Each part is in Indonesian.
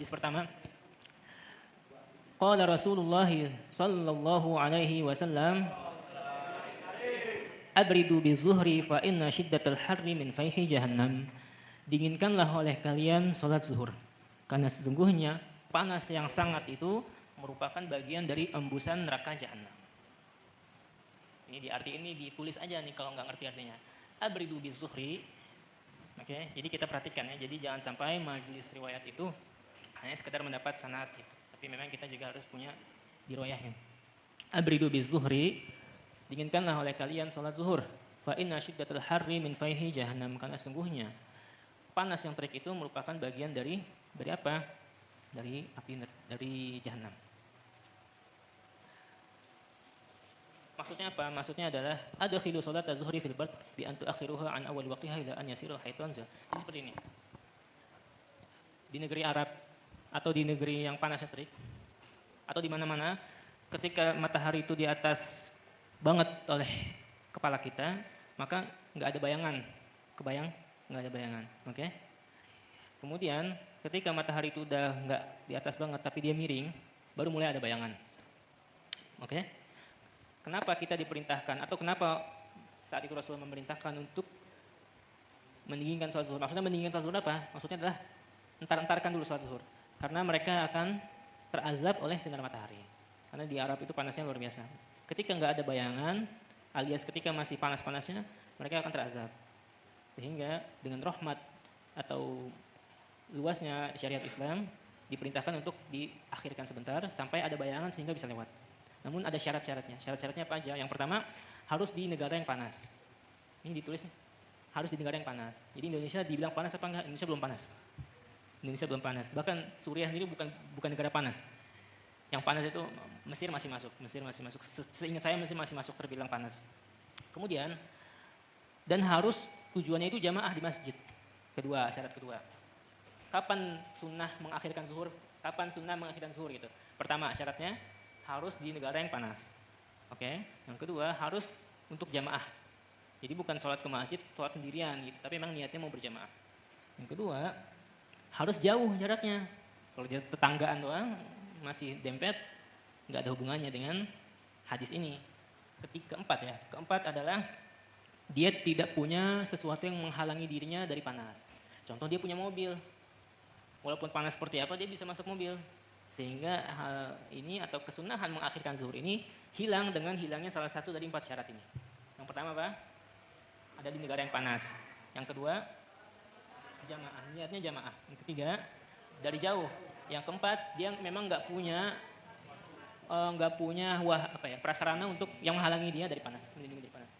Hadis pertama, qala Rasulullah sallallahu alaihi wasallam, abridu bizuhri fa inna syiddatal harri min fayhi jahannam. Dinginkanlah oleh kalian salat zuhur, karena sesungguhnya panas yang sangat itu merupakan bagian dari embusan neraka jahanam. Ini di arti ini ditulis aja nih kalau nggak ngerti artinya. Abridu bizuhri. Oke, jadi kita perhatikan ya. Jadi jangan sampai majelis riwayat itu hanya sekedar mendapat sanad gitu. Tapi memang kita juga harus punya diroyahnya. Abridu bizuhri, dinginkanlah oleh kalian salat zuhur. Fa inna syiddatal harri min fayhi jahannam, karena sungguhnya panas yang terik itu merupakan bagian dari apa? Dari api, dari jahanam. Maksudnya apa? Maksudnya adalah adkhilu salat az-zuhri fil bard bi an tu'akhiruha an awal waqtiha ila an yasira haitsu anzal. Jadi seperti ini. Di negeri Arab atau di negeri yang panas terik atau di mana-mana ketika matahari itu di atas banget oleh kepala kita, maka enggak ada bayangan. Kebayang? Enggak ada bayangan. Oke? Kemudian ketika matahari itu udah enggak di atas banget tapi dia miring, baru mulai ada bayangan. Oke? Kenapa kita diperintahkan atau kenapa saat itu Rasulullah memerintahkan untuk mendinginkan salat zuhur? Maksudnya mendinginkan salat zuhur apa? Maksudnya adalah entar-entarkan dulu salat zuhur. Karena mereka akan terazab oleh sinar matahari. Karena di Arab itu panasnya luar biasa. Ketika enggak ada bayangan, alias ketika masih panas-panasnya, mereka akan terazab. Sehingga dengan rahmat atau luasnya syariat Islam diperintahkan untuk diakhirkan sebentar sampai ada bayangan sehingga bisa lewat. Namun ada syarat-syaratnya. Syarat-syaratnya apa aja? Yang pertama, harus di negara yang panas. Ini ditulis nih. Harus di negara yang panas. Jadi Indonesia dibilang panas apa enggak? Indonesia belum panas. Indonesia belum panas. Bahkan Suriah sendiri bukan negara panas. Yang panas itu Mesir masih masuk. Mesir masih masuk. Seingat saya Mesir masih masuk terbilang panas. Kemudian dan harus tujuannya itu jamaah di masjid. Kedua, syarat kedua. Kapan sunnah mengakhirkan zuhur? Kapan sunnah mengakhirkan zuhur gitu? Pertama, syaratnya harus di negara yang panas. Oke. Yang kedua, harus untuk jamaah. Jadi bukan sholat ke masjid, sholat sendirian gitu, tapi memang niatnya mau berjamaah. Yang kedua, harus jauh jaraknya. Kalau tetanggaan doang masih dempet, nggak ada hubungannya dengan hadis ini. Keempat ya. Keempat adalah dia tidak punya sesuatu yang menghalangi dirinya dari panas. Contoh dia punya mobil. Walaupun panas seperti apa dia bisa masuk mobil. Sehingga hal ini atau kesunahan mengakhirkan zuhur ini hilang dengan hilangnya salah satu dari 4 syarat ini. Yang pertama apa? Ada di negara yang panas. Yang kedua, jamaah, niatnya jamaah. Yang ketiga, dari jauh. Yang keempat, dia memang nggak punya prasarana untuk yang menghalangi dia dari panas, melindungi dari panas.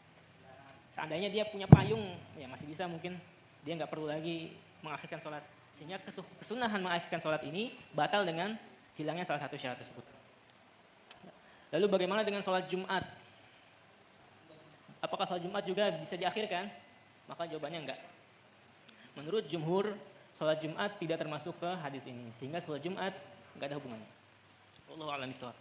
Seandainya dia punya payung, ya masih bisa mungkin dia nggak perlu lagi mengakhirkan sholat. Sehingga kesunahan mengakhirkan sholat ini batal dengan hilangnya salah satu syarat tersebut. Lalu bagaimana dengan sholat Jumat? Apakah sholat Jumat juga bisa diakhirkan? Maka jawabannya enggak. Menurut jumhur, sholat Jumat tidak termasuk ke hadis ini. Sehingga sholat Jumat enggak ada hubungannya. Wallahu a'lam bishawab.